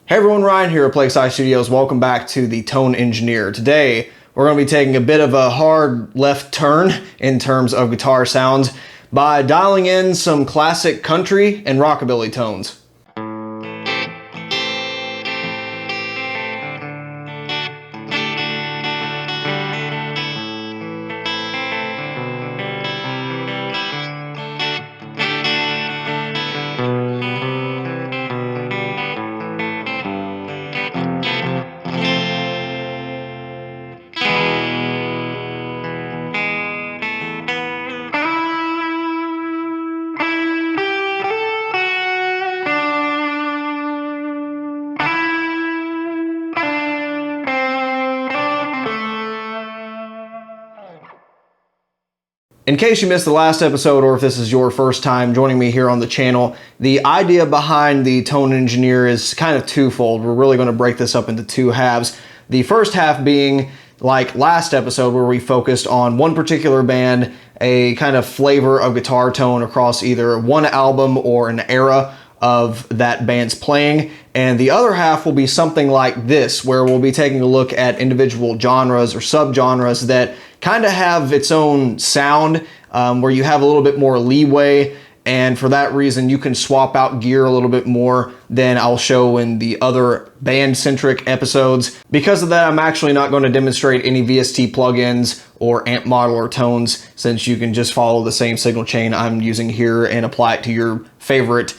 Hey everyone, Ryan here at Plague Scythe Studios. Welcome back to the Tone Engineer. Today, we're going to be taking a bit of a hard left turn in terms of guitar sounds by dialing in some classic country and rockabilly tones. In case you missed the last episode, or if this is your first time joining me here on the channel, the idea behind the Tone Engineer is kind of twofold. We're really going to break this up into two halves. The first half being like last episode, where we focused on one particular band, a kind of flavor of guitar tone across either one album or an era of that band's playing. And the other half will be something like this, where we'll be taking a look at individual genres or subgenres that kind of have its own sound, where you have a little bit more leeway, and for that reason you can swap out gear a little bit more than I'll show in the other band-centric episodes. Because of that, I'm actually not going to demonstrate any VST plugins or amp modeler tones, since you can just follow the same signal chain I'm using here and apply it to your favorite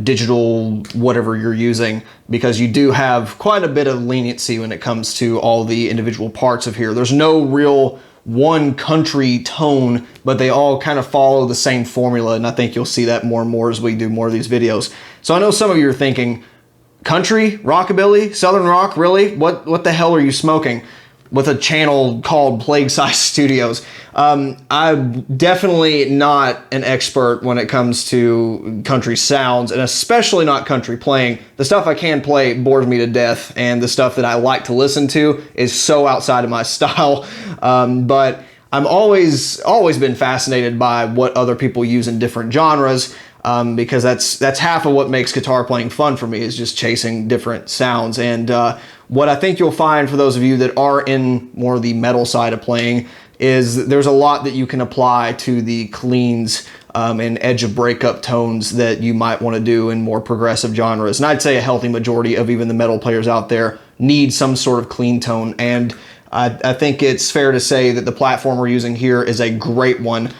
digital whatever you're using, because you do have quite a bit of leniency when it comes to all the individual parts of here. There's no real one country tone, but they all kind of follow the same formula, and I think you'll see that more and more as we do more of these videos. So I know some of you are thinking, country, rockabilly, southern rock, really? What the hell are you smoking with a channel called Plague Scythe Studios? I'm definitely not an expert when it comes to country sounds, and especially not country playing. The stuff I can play bores me to death, and the stuff that I like to listen to is so outside of my style. But I'm always been fascinated by what other people use in different genres, because that's half of what makes guitar playing fun for me, is just chasing different sounds. And what I think you'll find for those of you that are in more the metal side of playing is there's a lot that you can apply to the cleans and edge of breakup tones that you might want to do in more progressive genres. And I'd say a healthy majority of even the metal players out there need some sort of clean tone. And I think it's fair to say that the platform we're using here is a great one,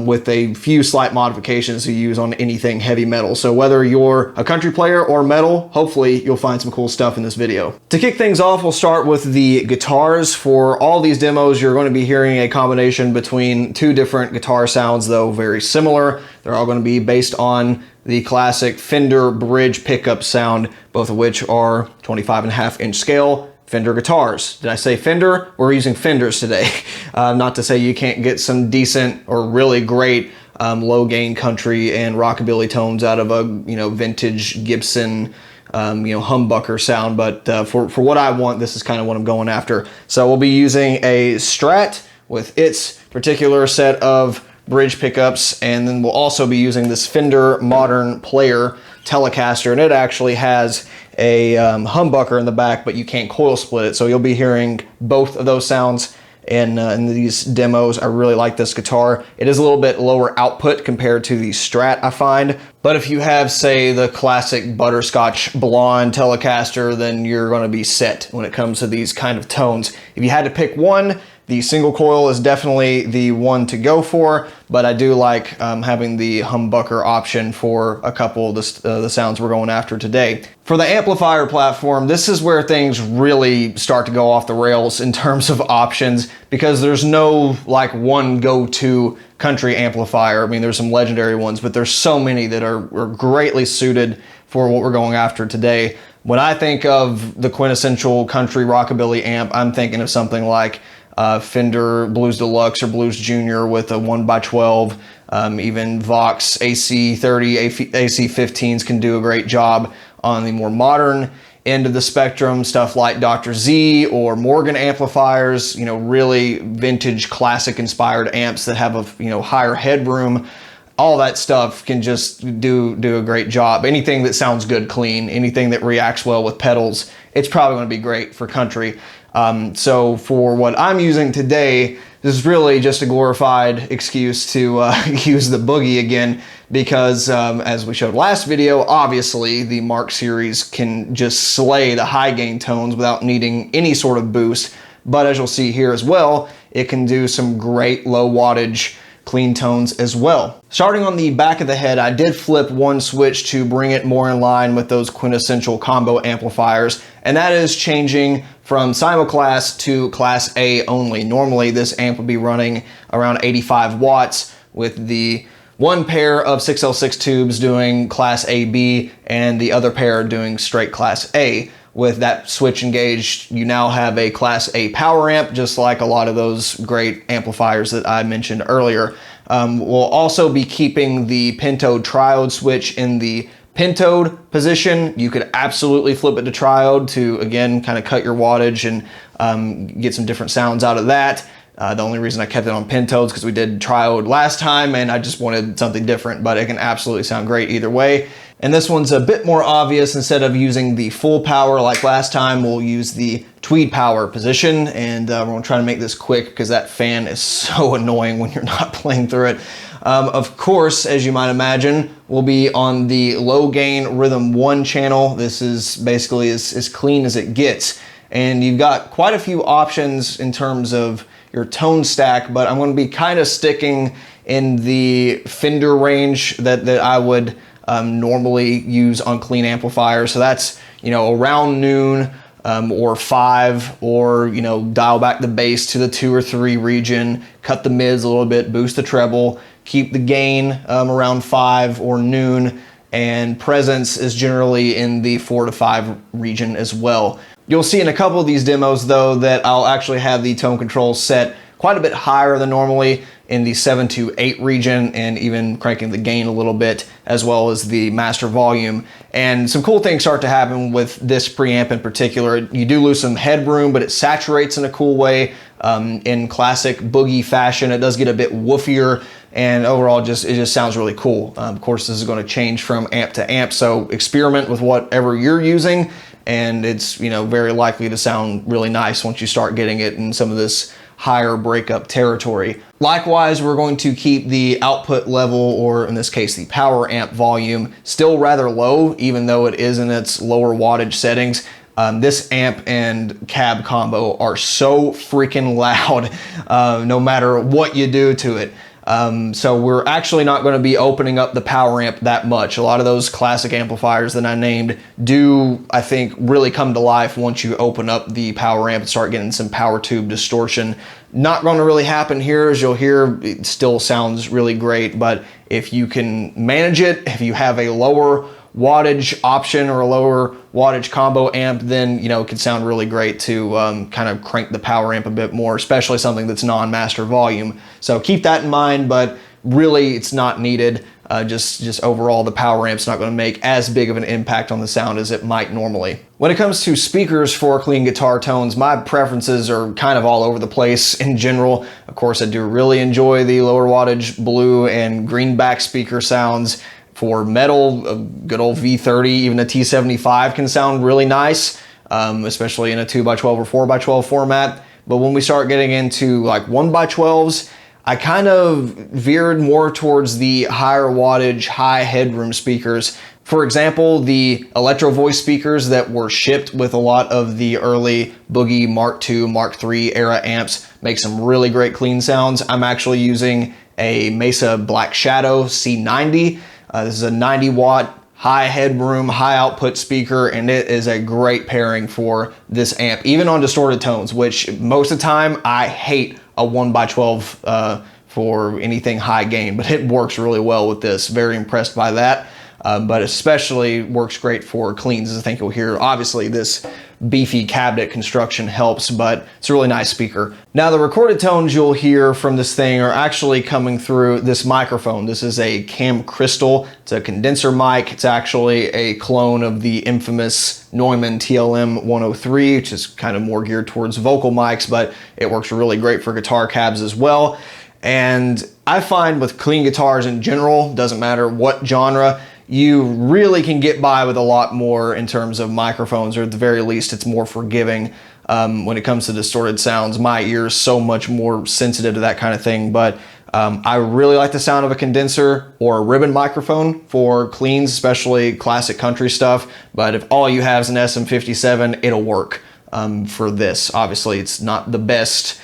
with a few slight modifications to use on anything heavy metal. So whether you're a country player or metal, hopefully you'll find some cool stuff in this video. To kick things off, we'll start with the guitars. For all these demos, you're going to be hearing a combination between two different guitar sounds, though very similar. They're all going to be based on the classic Fender bridge pickup sound, both of which are 25.5-inch scale Fender guitars. Did I say Fender? We're using Fenders today. Not to say you can't get some decent or really great low gain country and rockabilly tones out of a vintage Gibson humbucker sound, but for what I want, this is kind of what I'm going after. So we'll be using a Strat with its particular set of bridge pickups, and then we'll also be using this Fender Modern Player Telecaster, and it actually has a humbucker in the back, but you can't coil split it. So you'll be hearing both of those sounds in these demos. I really like this guitar. It is a little bit lower output compared to the Strat, I find, but if you have, say, the classic butterscotch blonde Telecaster, then you're going to be set when it comes to these kind of tones. If you had to pick one, the single coil is definitely the one to go for, but I do like having the humbucker option for a couple of the sounds we're going after today. For the amplifier platform, this is where things really start to go off the rails in terms of options, because there's no like one go-to country amplifier. I mean, there's some legendary ones, but there's so many that are greatly suited for what we're going after today. When I think of the quintessential country rockabilly amp, I'm thinking of something like Fender Blues Deluxe or Blues Junior with a 1x12. Even Vox AC30, AC15s can do a great job. On the more modern end of the spectrum, stuff like Dr. Z or Morgan amplifiers, really vintage classic inspired amps that have a higher headroom all that stuff can just do a great job. Anything that sounds good clean, anything that reacts well with pedals, it's probably going to be great for country. So for what I'm using today, this is really just a glorified excuse to use the Boogie again, because as we showed last video, obviously the Mark series can just slay the high gain tones without needing any sort of boost. But as you'll see here as well, it can do some great low wattage clean tones as well. Starting on the back of the head, I did flip one switch to bring it more in line with those quintessential combo amplifiers, and that is changing from simulclass to class A only. Normally this amp would be running around 85 watts with the one pair of 6L6 tubes doing class AB and the other pair doing straight class A. With that switch engaged, you now have a Class A power amp, just like a lot of those great amplifiers that I mentioned earlier. We'll also be keeping the pentode triode switch in the pentode position. You could absolutely flip it to triode to, again, kind of cut your wattage and get some different sounds out of that. The only reason I kept it on pentodes because we did triode last time and I just wanted something different, but it can absolutely sound great either way. And this one's a bit more obvious. Instead of using the full power like last time, we'll use the tweed power position, and we're gonna try to make this quick because that fan is so annoying when you're not playing through it. Of course, as you might imagine, we'll be on the low gain Rhythm 1 channel. This is basically as clean as it gets. And you've got quite a few options in terms of your tone stack, but I'm gonna be kind of sticking in the Fender range that I would normally use on clean amplifiers. So that's, you know, around noon or 5, or, you know, dial back the bass to the 2 or 3 region, cut the mids a little bit, boost the treble, keep the gain around 5 or noon, and presence is generally in the 4 to 5 region as well. You'll see in a couple of these demos though that I'll actually have the tone control set quite a bit higher than normally in the 7 to 8 region, and even cranking the gain a little bit, as well as the master volume. And some cool things start to happen with this preamp in particular. You do lose some headroom, but it saturates in a cool way. In classic Boogie fashion, it does get a bit woofier, and overall it just sounds really cool. Of course, this is going to change from amp to amp, so experiment with whatever you're using, and it's, you know, very likely to sound really nice once you start getting it in some of this higher breakup territory. Likewise, we're going to keep the output level, or in this case the power amp volume, still rather low, even though it is in its lower wattage settings. This amp and cab combo are so freaking loud, no matter what you do to it. So we're actually not going to be opening up the power amp that much. A lot of those classic amplifiers that I named do, I think, really come to life once you open up the power amp and start getting some power tube distortion. Not going to really happen here. As you'll hear, it still sounds really great, but if you can manage it, if you have a lower wattage option or a lower wattage combo amp, then, you know, it could sound really great to kind of crank the power amp a bit more, especially something that's non-master volume. So keep that in mind, but really it's not needed. Just overall, the power amp's not going to make as big of an impact on the sound as it might normally. When it comes to speakers for clean guitar tones, my preferences are kind of all over the place in general. Of course, I do really enjoy the lower wattage blue and greenback speaker sounds. For metal, a good old V30, even a T75 can sound really nice, especially in a 2x12 or 4x12 format. But when we start getting into like 1x12s, I kind of veered more towards the higher wattage, high headroom speakers. For example, the Electro Voice speakers that were shipped with a lot of the early Boogie Mark II, Mark III era amps make some really great clean sounds. I'm actually using a Mesa Black Shadow C90. This is a 90 watt, high headroom, high output speaker, and it is a great pairing for this amp, even on distorted tones, which most of the time I hate a 1x12 for anything high gain, but it works really well with this. Very impressed by that. But especially works great for cleans, as I think you'll hear. Obviously, this beefy cabinet construction helps, but it's a really nice speaker. Now, the recorded tones you'll hear from this thing are actually coming through this microphone. This is a Cam Crystal. It's a condenser mic. It's actually a clone of the infamous Neumann TLM 103, which is kind of more geared towards vocal mics, but it works really great for guitar cabs as well. And I find with clean guitars in general, doesn't matter what genre, you really can get by with a lot more in terms of microphones, or at the very least it's more forgiving when it comes to distorted sounds. My ear is so much more sensitive to that kind of thing, but I really like the sound of a condenser or a ribbon microphone for cleans, especially classic country stuff. But if all you have is an SM57, it'll work for this. Obviously, it's not the best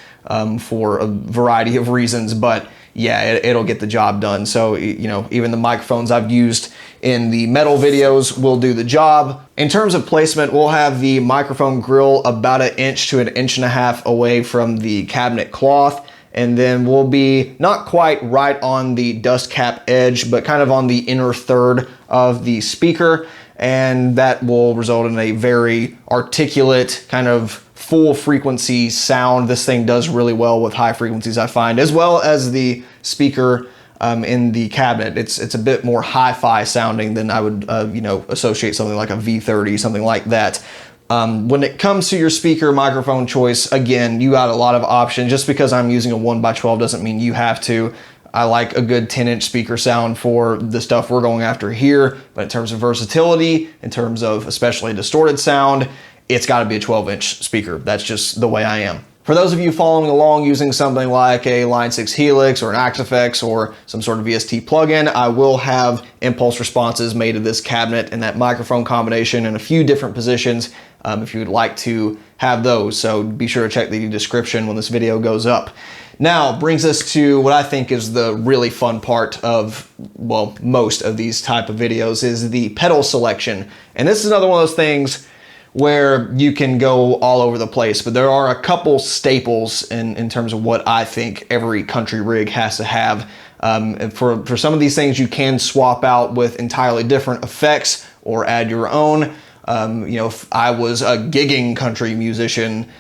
for a variety of reasons, but yeah, it'll get the job done. So, you know, even the microphones I've used in the metal videos will do the job. In terms of placement, we'll have the microphone grill about 1 inch to 1.5 inches away from the cabinet cloth. And then we'll be not quite right on the dust cap edge, but kind of on the inner third of the speaker. And that will result in a very articulate kind of full frequency sound. This thing does really well with high frequencies, I find, as well as the speaker in the cabinet. It's a bit more hi-fi sounding than I would you know, associate something like a V30, something like that. When it comes to your speaker microphone choice, again, you got a lot of options. Just because I'm using a 1x12 doesn't mean you have to. I like a good 10-inch speaker sound for the stuff we're going after here, but in terms of versatility, in terms of especially distorted sound, it's got to be a 12-inch speaker. That's just the way I am. For those of you following along using something like a Line 6 Helix or an Axe-Fx or some sort of VST plugin, I will have impulse responses made to this cabinet and that microphone combination in a few different positions if you would like to have those. So be sure to check the description when this video goes up. Now, brings us to what I think is the really fun part of, well, most of these type of videos, is the pedal selection. And this is another one of those things where you can go all over the place, but there are a couple staples in terms of what I think every country rig has to have. For some of these things, you can swap out with entirely different effects or add your own. You know, if I was a gigging country musician,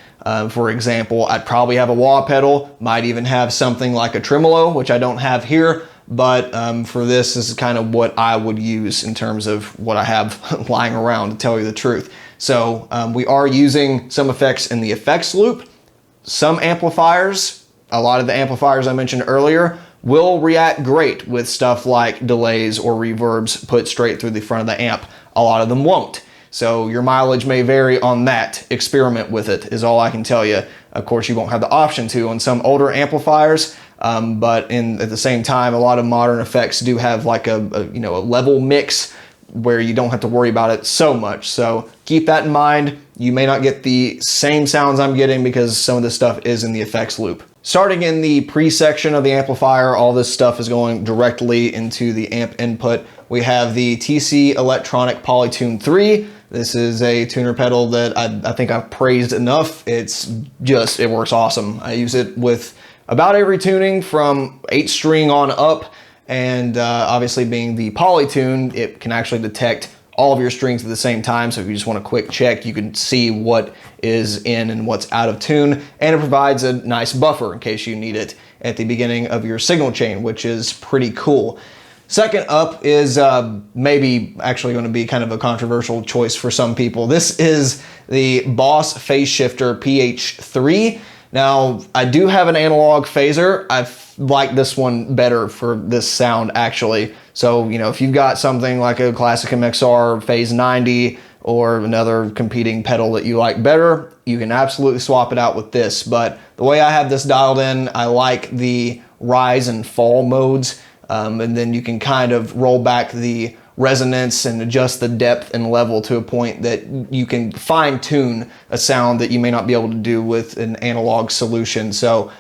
for example, I'd probably have a wah pedal, might even have something like a tremolo, which I don't have here. But for this is kind of what I would use in terms of what I have lying around, to tell you the truth. So we are using some effects in the effects loop. Some amplifiers, a lot of the amplifiers I mentioned earlier, will react great with stuff like delays or reverbs put straight through the front of the amp. A lot of them won't. So your mileage may vary on that. Experiment with it is all I can tell you. Of course, you won't have the option to on some older amplifiers, but at the same time, a lot of modern effects do have like a level mix where you don't have to worry about it so much. So keep that in mind. You may not get the same sounds I'm getting because some of this stuff is in the effects loop. Starting in the pre-section of the amplifier, all this stuff is going directly into the amp input. We have the TC Electronic Polytune 3. This is a tuner pedal that I think I've praised enough. It works awesome. I use it with about every tuning from 8-string on up. And obviously being the Polytune, it can actually detect all of your strings at the same time. So if you just want a quick check, you can see what is in and what's out of tune. And it provides a nice buffer in case you need it at the beginning of your signal chain, which is pretty cool. Second up is maybe actually going to be kind of a controversial choice for some people. This is the Boss Phase Shifter PH3. Now, I do have an analog phaser. I like this one better for this sound, actually. So, you know, if you've got something like a classic MXR Phase 90 or another competing pedal that you like better, you can absolutely swap it out with this. But the way I have this dialed in, I like the rise and fall modes. And then you can kind of roll back the resonance and adjust the depth and level to a point that you can fine tune a sound that you may not be able to do with an analog solution. So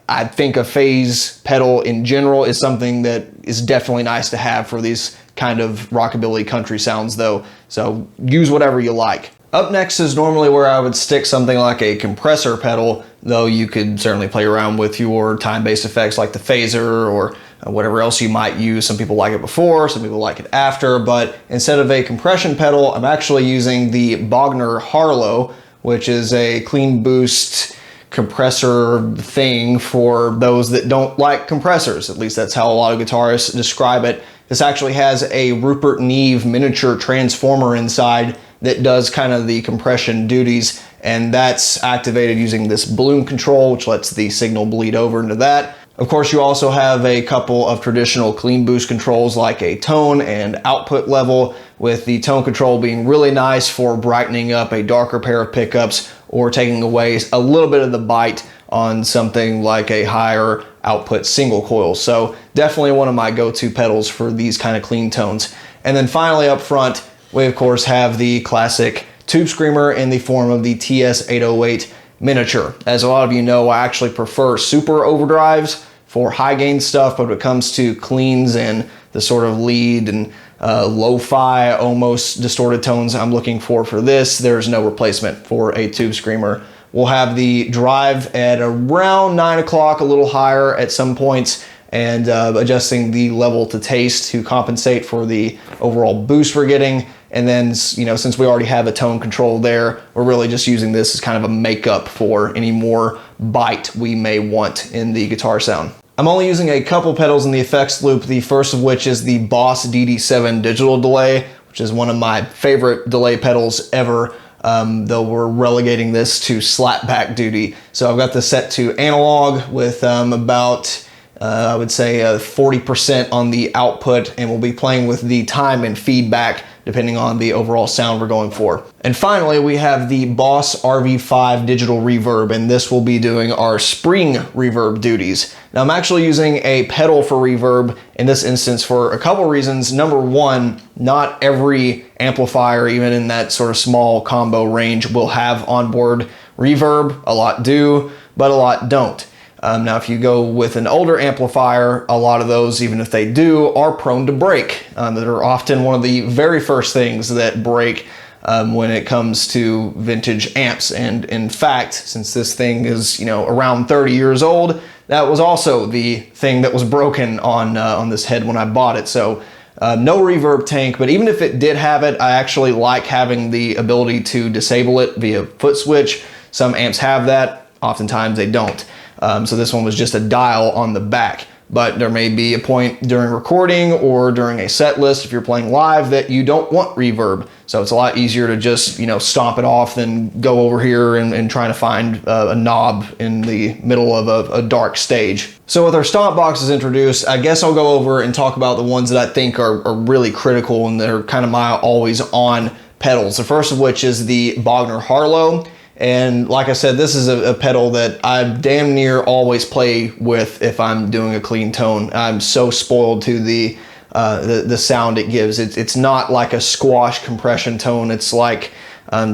I think a phase pedal in general is something that is definitely nice to have for these kind of rockabilly country sounds though. So use whatever you like. Up next is normally where I would stick something like a compressor pedal, though you could certainly play around with your time-based effects like the phaser or whatever else you might use. Some people like it before, some people like it after, but instead of a compression pedal, I'm actually using the Bogner Harlow, which is a clean boost compressor thing for those that don't like compressors. At least that's how a lot of guitarists describe it. This actually has a Rupert Neve miniature transformer inside that does kind of the compression duties, and that's activated using this bloom control, which lets the signal bleed over into that. Of course, you also have a couple of traditional clean boost controls like a tone and output level, with the tone control being really nice for brightening up a darker pair of pickups or taking away a little bit of the bite on something like a higher output single coil. So definitely one of my go-to pedals for these kind of clean tones. And then finally up front, we of course have the classic tube screamer in the form of the TS-808 miniature. As a lot of you know, I actually prefer super overdrives for high gain stuff, but when it comes to cleans and the sort of lead and lo-fi, almost distorted tones I'm looking for this, there's no replacement for a tube screamer. We'll have the drive at around 9 o'clock, a little higher at some points, and adjusting the level to taste to compensate for the overall boost we're getting. And then, you know, since we already have a tone control there, we're really just using this as kind of a makeup for any more bite we may want in the guitar sound. I'm only using a couple pedals in the effects loop, the first of which is the Boss DD7 digital delay, which is one of my favorite delay pedals ever, though we're relegating this to slapback duty. So I've got this set to analog with about I would say 40% on the output, and we'll be playing with the time and feedback depending on the overall sound we're going for. And finally, we have the Boss RV5 digital reverb, and this will be doing our spring reverb duties. Now I'm actually using a pedal for reverb in this instance for a couple reasons. Number one, not every amplifier, even in that sort of small combo range, will have onboard reverb. A lot do, but a lot don't. Now, if you go with an older amplifier, a lot of those, even if they do, are prone to break. That are often one of the very first things that break when it comes to vintage amps. And in fact, since this thing is, you know, around 30 years old, that was also the thing that was broken on this head when I bought it. So no reverb tank, but even if it did have it, I actually like having the ability to disable it via foot switch. Some amps have that, oftentimes they don't. So this one was just a dial on the back, but there may be a point during recording or during a set list if you're playing live that you don't want reverb. So it's a lot easier to just, you know, stomp it off than go over here and trying to find a knob in the middle of a dark stage. So with our stomp boxes introduced, I guess I'll go over and talk about the ones that I think are really critical and they're kind of my always on pedals. The first of which is the Bogner Harlow. And like I said, this is a pedal that I damn near always play with if I'm doing a clean tone. I'm so spoiled to the sound it gives. It's not like a squash compression tone. It's like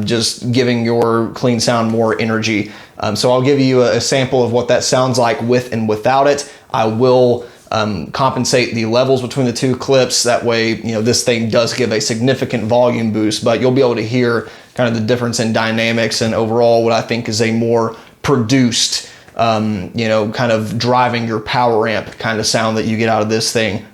just giving your clean sound more energy. So I'll give you a sample of what that sounds like with and without it. I will compensate the levels between the two clips. That way, you know, this thing does give a significant volume boost, but you'll be able to hear kind of the difference in dynamics and overall what I think is a more produced, you know, kind of driving your power amp kind of sound that you get out of this thing.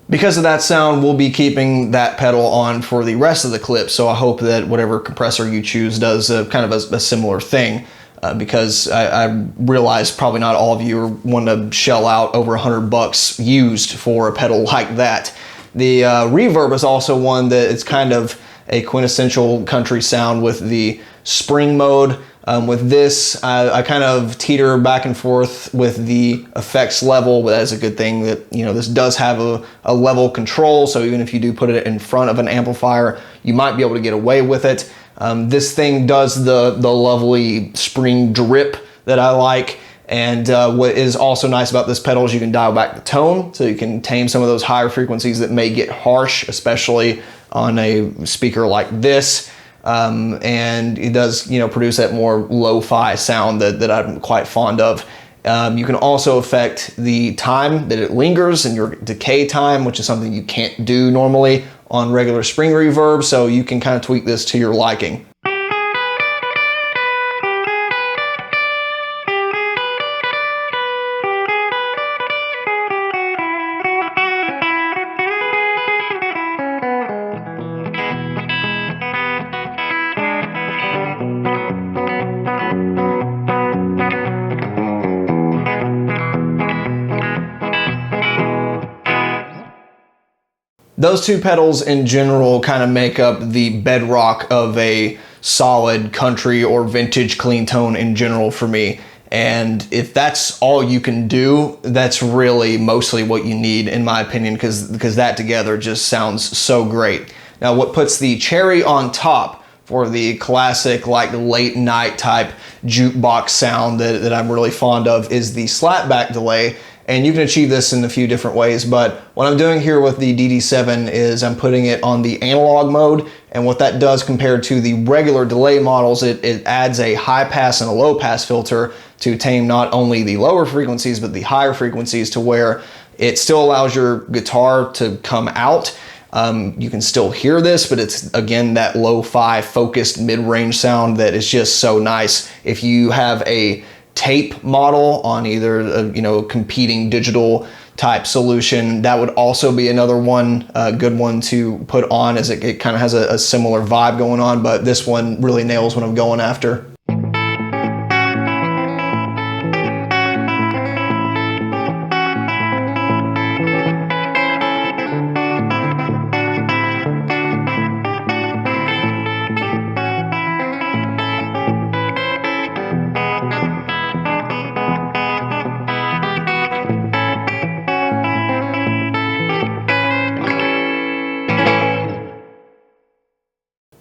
Because of that sound, we'll be keeping that pedal on for the rest of the clip, so I hope that whatever compressor you choose does kind of a similar thing, because I realize probably not all of you are wanting to shell out over $100 used for a pedal like that. The reverb is also one that it's kind of a quintessential country sound with the spring mode. With this, I kind of teeter back and forth with the effects level, but that's a good thing that, you know, this does have a level control, so even if you do put it in front of an amplifier, you might be able to get away with it. This thing does the lovely spring drip that I like, and what is also nice about this pedal is you can dial back the tone, so you can tame some of those higher frequencies that may get harsh, especially on a speaker like this. And it does, you know, produce that more lo-fi sound that I'm quite fond of. You can also affect the time that it lingers and your decay time, which is something you can't do normally on regular spring reverb, so you can kind of tweak this to your liking. . Those two pedals in general kind of make up the bedrock of a solid country or vintage clean tone in general for me. And if that's all you can do, that's really mostly what you need, in my opinion, because that together just sounds so great. Now, what puts the cherry on top for the classic, like, late night type jukebox sound that I'm really fond of is the slapback delay. And you can achieve this in a few different ways, but what I'm doing here with the DD7 is I'm putting it on the analog mode, and what that does compared to the regular delay models, it adds a high pass and a low pass filter to tame not only the lower frequencies, but the higher frequencies, to where it still allows your guitar to come out. You can still hear this, but it's, again, that lo-fi focused mid-range sound that is just so nice. If you have a tape model on either a competing digital type solution, that would also be another one, good one to put on, as it kind of has a similar vibe going on, but this one really nails what I'm going after.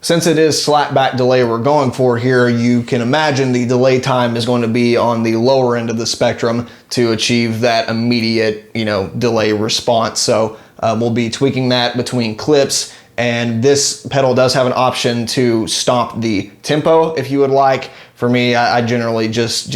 Since it is slapback delay we're going for here, you can imagine the delay time is going to be on the lower end of the spectrum to achieve that immediate, delay response. So we'll be tweaking that between clips, and this pedal does have an option to stop the tempo if you would like. For me, I generally just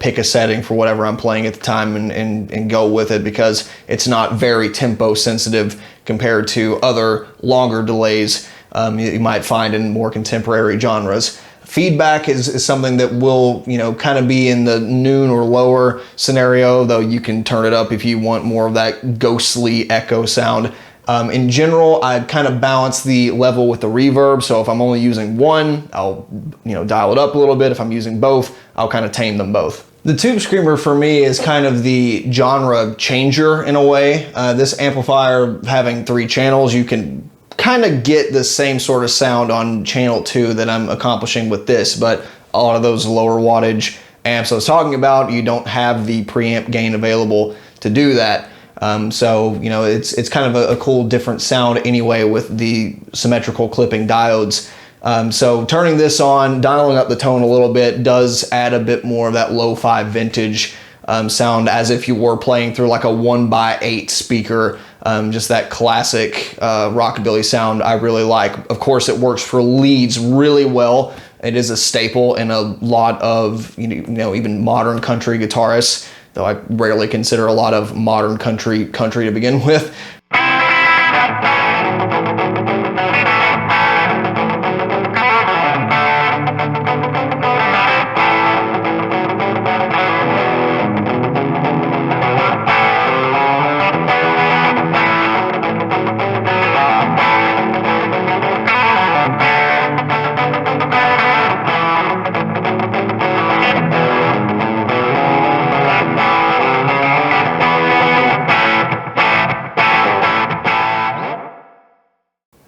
pick a setting for whatever I'm playing at the time and go with it, because it's not very tempo sensitive compared to other longer delays you might find in more contemporary genres. Feedback is something that will, kind of be in the noon or lower scenario, though you can turn it up if you want more of that ghostly echo sound. In general, I kind of balance the level with the reverb, so if I'm only using one, I'll dial it up a little bit. If I'm using both, I'll kind of tame them both. The Tube Screamer for me is kind of the genre changer in a way. This amplifier having 3 channels, you can kind of get the same sort of sound on channel 2 that I'm accomplishing with this, but a lot of those lower wattage amps I was talking about, you don't have the preamp gain available to do that. So it's kind of a cool different sound anyway with the symmetrical clipping diodes. So turning this on, dialing up the tone a little bit, does add a bit more of that lo-fi vintage sound, as if you were playing through like a 1x8 speaker. Just that classic rockabilly sound I really like. Of course, it works for leads really well. It is a staple in a lot of even modern country guitarists, though I rarely consider a lot of modern country to begin with.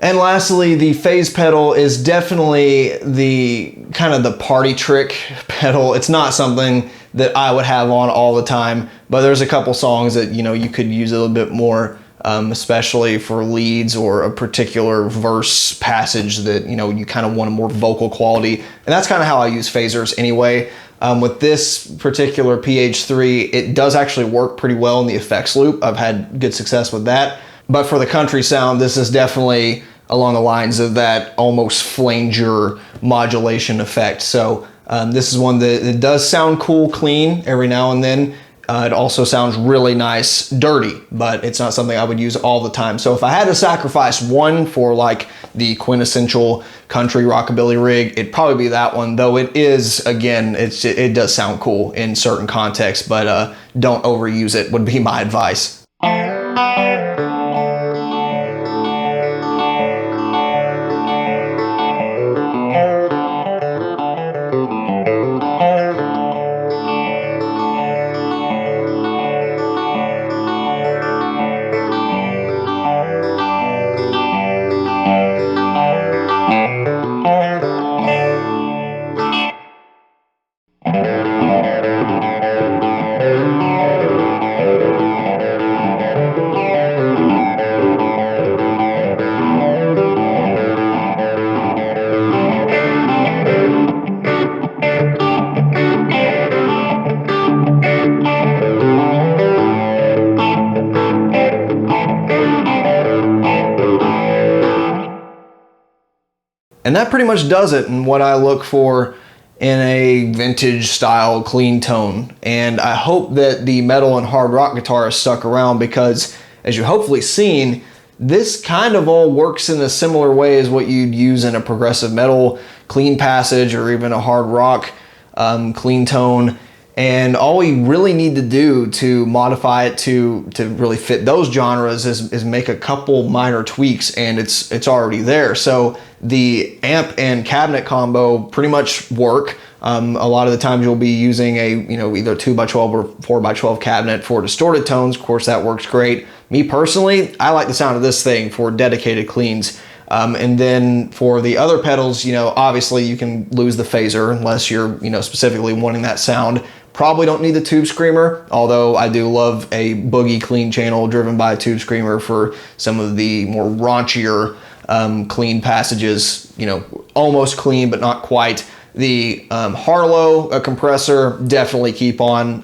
And lastly, the phase pedal is definitely the kind of the party trick pedal. It's not something that I would have on all the time, but there's a couple songs that you could use a little bit more, especially for leads or a particular verse passage that you kind of want a more vocal quality. And that's kind of how I use phasers anyway. With this particular PH3, it does actually work pretty well in the effects loop. I've had good success with that. But for the country sound, this is definitely along the lines of that almost flanger modulation effect. So this is one that it does sound cool, clean every now and then. It also sounds really nice, dirty, but it's not something I would use all the time. So if I had to sacrifice one for like the quintessential country rockabilly rig, it'd probably be that one, though it is, again, it does sound cool in certain contexts, but don't overuse it would be my advice. And that pretty much does it in what I look for in a vintage style clean tone. And I hope that the metal and hard rock guitar has stuck around, because as you've hopefully seen, this kind of all works in a similar way as what you'd use in a progressive metal clean passage or even a hard rock clean tone. And all we really need to do to modify it to really fit those genres is make a couple minor tweaks, and it's already there. So the amp and cabinet combo pretty much work. A lot of the times you'll be using a either 2x12 or 4x12 cabinet for distorted tones. Of course, that works great. Me personally, I like the sound of this thing for dedicated cleans. And then for the other pedals, obviously you can lose the phaser unless you're specifically wanting that sound. Probably don't need the tube screamer, although I do love a boogie clean channel driven by a tube screamer for some of the more raunchier clean passages, almost clean but not quite. The Harlow compressor, definitely keep on.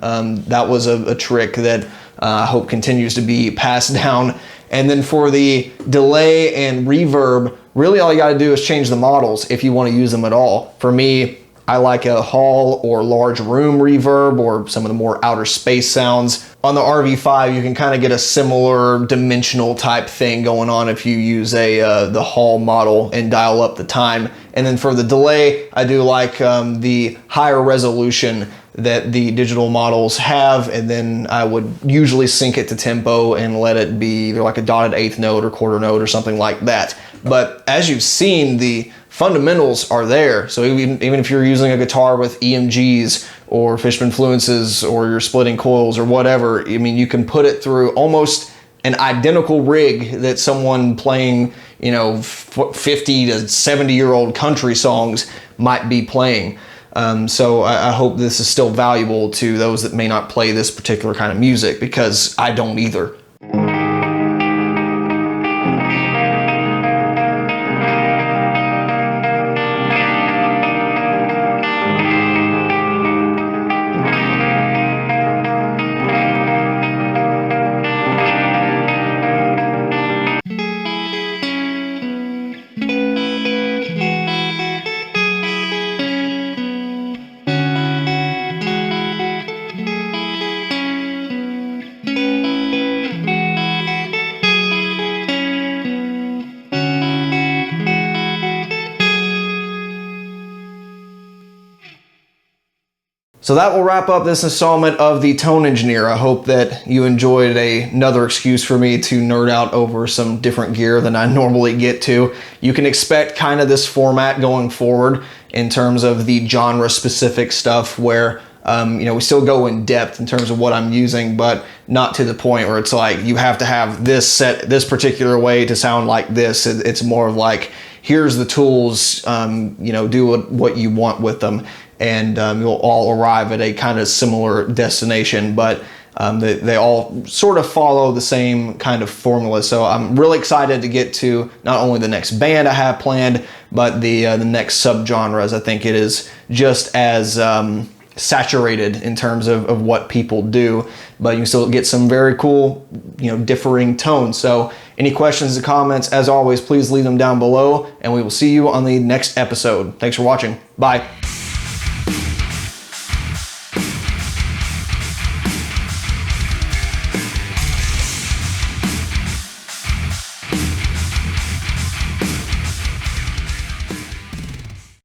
That was a trick that I hope continues to be passed down. And then for the delay and reverb, really all you gotta do is change the models if you wanna use them at all. For me, I like a hall or large room reverb or some of the more outer space sounds. On the RV5, you can kind of get a similar dimensional type thing going on if you use the hall model and dial up the time. And then for the delay, I do like the higher resolution that the digital models have, and then I would usually sync it to tempo and let it be either like a dotted eighth note or quarter note or something like that. But as you've seen, the fundamentals are there. So even if you're using a guitar with EMGs or Fishman Fluences or you're splitting coils or whatever, I mean, you can put it through almost an identical rig that someone playing 50 to 70-year-old country songs might be playing. So I hope this is still valuable to those that may not play this particular kind of music, because I don't either. So that will wrap up this installment of the Tone Engineer. I hope that you enjoyed another excuse for me to nerd out over some different gear than I normally get to. You can expect kind of this format going forward in terms of the genre specific stuff where we still go in depth in terms of what I'm using, but not to the point where it's like you have to have this set this particular way to sound like this. It's more of like, here's the tools, do what you want with them, and you'll all arrive at a kind of similar destination, but they all sort of follow the same kind of formula. So I'm really excited to get to not only the next band I have planned, but the next subgenres. I think it is just as saturated in terms of what people do, but you can still get some very cool, differing tones. So any questions and comments, as always, please leave them down below, and we will see you on the next episode. Thanks for watching. Bye.